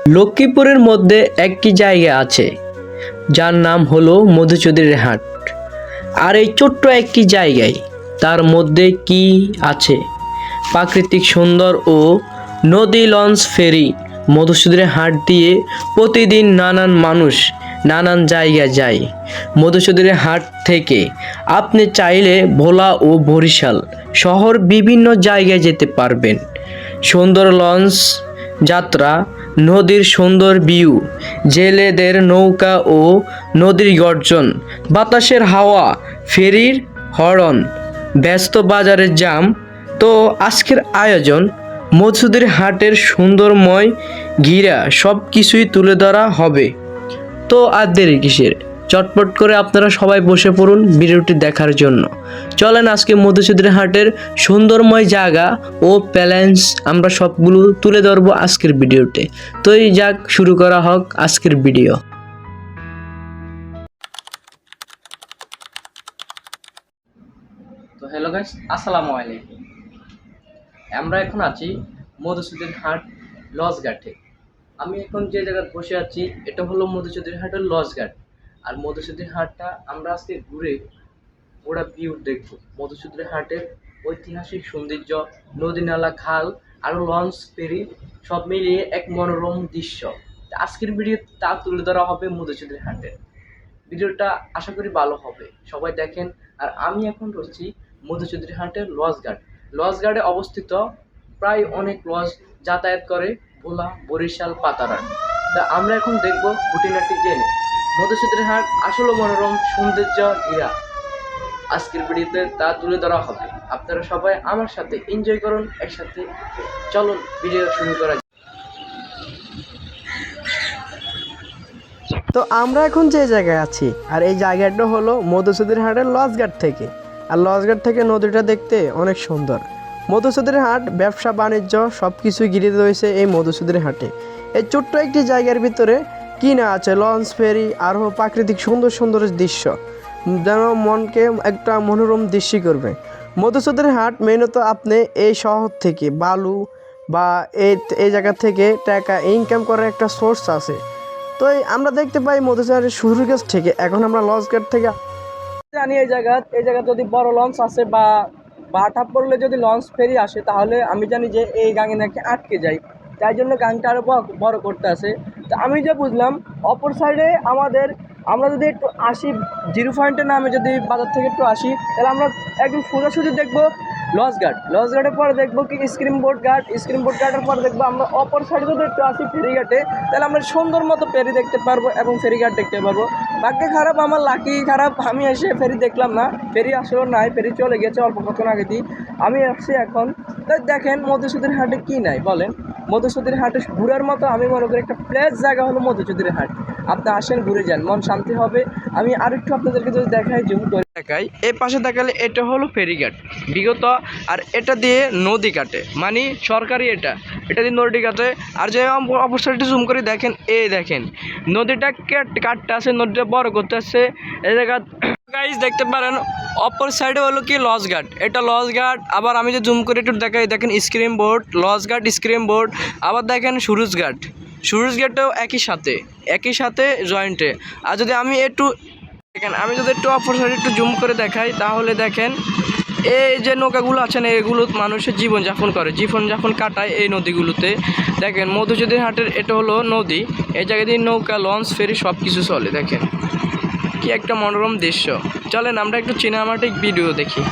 লক্ষ্মীপুরের মধ্যে একটি জায়গা আছে যার নাম হলো মধুচৌধুরীর হাট। আর এই ছোট্ট একটি জায়গায় তার মধ্যে কি আছে? প্রাকৃতিক সুন্দর ও নদী লঞ্চ ফেরি। মধুচৌধুরীর হাট দিয়ে প্রতিদিন নানান মানুষ নানান জায়গায় যায়। মধুচৌধুরীর হাট থেকে আপনি চাইলে ভোলা ও বরিশাল শহর বিভিন্ন জায়গায় যেতে পারবেন। সুন্দর লঞ্চ যাত্রা, নদীর সুন্দর ভিউ, জেলেদের নৌকা ও নদীর গর্জন, বাতাসের হাওয়া, ফেরির হর্ন, ব্যস্ত বাজারের জাম। তো আজকের আয়োজন মধুচৌধুরী হাটের সুন্দরময় ঘিরা সব কিছুই তুলে ধরা হবে। তো আর দেরি কিসের, চটপট করে আপনারা সবাই বসে পড়ুন ভিডিওটি দেখার জন্য। চলেন আজকে মধুচৌধুরী হাটের সুন্দরময় জায়গা ও প্যালেন্স আমরা সবগুলো তুলে ধরবো আজকের ভিডিওতে। তো এই যাক, শুরু করা হোক আজকের ভিডিও। তো হ্যালো গাইস, আসসালামু আলাইকুম। আমরা এখন আছি মধুচৌধুরী হাট লঞ্চঘাটে। আমি এখন যে জায়গায় বসে আছি এটা হলো মধুচৌধুরী হাটের লঞ্চঘাট। আর মধুচৌধুরী হাটটা আমরা আজকে ঘুরে ওরা ভিউ দেখবো। মধুচৌধুরী হাটের ঐতিহাসিক সৌন্দর্য, নদী নালা, খাল আর লঞ্চ ফেরি সব মিলিয়ে এক মনোরম দৃশ্য। আজকের ভিডিও তা তুলে ধরা হবে মধুচৌধুরী হাটের। ভিডিওটা আশা করি ভালো হবে, সবাই দেখেন। আর আমি এখন রয়েছি মধুচৌধুরী হাটের লঞ্চঘাট। লঞ্চঘাটে অবস্থিত প্রায় অনেক লঞ্চ যাতায়াত করে ভোলা, বরিশাল, পাতারঘাট। তা আমরা এখন দেখবো খুঁটিনাটি জেনে মধুচৌধুরী হাট আসলে মনোরম সৌন্দর্য ঘেরা। আজকের ভিডিওতে তা তুলে ধরা হবে। আপনারা সবাই আমার সাথে এনজয় করুন একসাথে। চলুন ভিডিও শুরু করা যাক। তো আমরা এখন যে জায়গায় আছি আর এই জায়গাটা হলো মধুচৌধুরী হাটের লঞ্চঘাট থেকে। আর লঞ্চঘাট থেকে নদীটা দেখতে অনেক সুন্দর। মধুচৌধুরী হাট ব্যবসা বাণিজ্য সব কিছুই ঘিরে রয়েছে এই মধুচৌধুরী হাটে। এই ছোট্ট একটি জায়গার ভিতরে কি না আছে, লঞ্চ ফেরি আরও প্রাকৃতিক সুন্দর সুন্দর দৃশ্য, যেন মনকে একটা মনোরম দৃশ্য করবে। মধুচৌধুরী হাট মেনত আপনি এই শহর থেকে বালু বা এই জায়গা থেকে টাকা ইনকাম করার একটা সোর্স আছে। তো আমরা দেখতে পাই মধুচৌধুরী শুরুর কাছ থেকে এখন আমরা লঞ্চঘাট থেকে জানি এই জায়গা যদি বড় লঞ্চ আসে বা বাটা পড়লে যদি লঞ্চ ফেরি আসে, তাহলে আমি জানি যে এই গাঙে নাকি আটকে যায়। তাই জন্য গাংটা আরও বড় করতে আসে। তো আমি যে বুঝলাম অপর সাইডে আমরা যদি একটু আসি, জিরো পয়েন্টের নামে যদি বাজার থেকে একটু আসি, তাহলে আমরা একদম সোজাসুজি দেখবো লঞ্চঘাটের পরে দেখবো কি স্ক্রিন বোর্ড ঘাটের পরে দেখবো আমরা অপর সাইডে যদি একটু আসি ফেরিঘাটে, তাহলে আমরা সুন্দর মতো ফেরি দেখতে পারবো এবং ফেরিঘাট দেখতে পারবো। ভাগ্য খারাপ, আমার লাকি খারাপ, আমি এসে ফেরি দেখলাম না। ফেরি আসলেও নাই, ফেরি চলে গেছে অল্প কতক্ষণ আগে দিয়ে। আমি আসছি এখন। তাই দেখেন মধুচৌধুরী হাটে কি নাই বলেন। মধুচৌধুরী হাটে ঘুরার মতো আমি মনে করি একটা প্লেস জায়গা হলো মধুচৌধুরী হাট। আপনি আসেন, ঘুরে যান, মন শান্তি হবে। আমি আরেকটু আপনাদেরকে যদি দেখাই, জুম করে দেখাই, এই পাশে দেখালে এটা হলো ফেরিঘাট বিগত। আর এটা দিয়ে নদী কাটে, মানে সরকারি এটা দিয়ে নদী কাটে। আর যে অপরসাইডে জুম করে দেখেন, এই দেখেন নদীটা কাটতে আছে, নদীটা বড় করতে আসছে এই জায়গা গাইজ দেখতে পারেন। অপর সাইডে হলো কি লঞ্চঘাট, এটা লঞ্চঘাট। আবার আমি যে জুম করে একটু দেখাই, দেখেন স্ক্রিন বোর্ড, লঞ্চঘাট স্ক্রিন বোর্ড। আবার দেখেন সুরুজঘাটেও একই সাথে জয়েন্টে। আর যদি আমি যদি একটু অপর সাইডে একটু জুম করে দেখাই, তাহলে দেখেন এই যে নৌকাগুলো আছেন, এগুলো মানুষের জীবনযাপন কাটায় এই নদীগুলোতে। দেখেন মধুচৌধুরী হাটের এটা হলো নদী, এই জায়গা দিয়ে নৌকা, লঞ্চ, ফেরি সব কিছু চলে। দেখেন কি একটা মনোরম দৃশ্য। চলেন আমরা একটু সিনেমাটিক ভিডিও দেখি।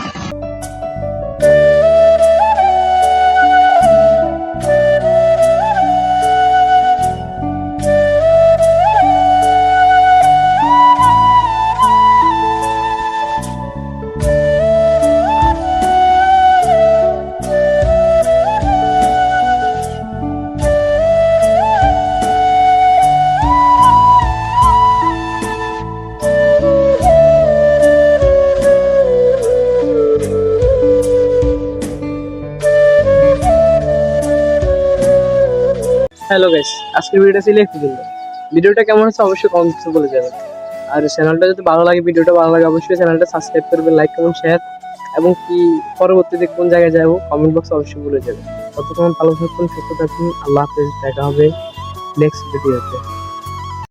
হ্যালো গাইস, আজকের ভিডিওটা ছিল একটু সুন্দর। ভিডিওটা কেমন হচ্ছে অবশ্যই কমেন্টে বলে যাবেন। আর চ্যানেলটা যদি ভালো লাগে, ভিডিওটা ভালো লাগে, অবশ্যই চ্যানেলটা সাবস্ক্রাইব করবেন, লাইক কমেন্ট শেয়ার। এবং কি পরবর্তীতে কোন জায়গায় যাবো কমেন্ট বক্সে অবশ্যই বলে যাবেন। ততক্ষণ ভালো থাকুন, সুস্থ থাকুন, আল্লাহ হাফেজ, দেখা হবে ফ্লেক্সিবিলিটি আছে।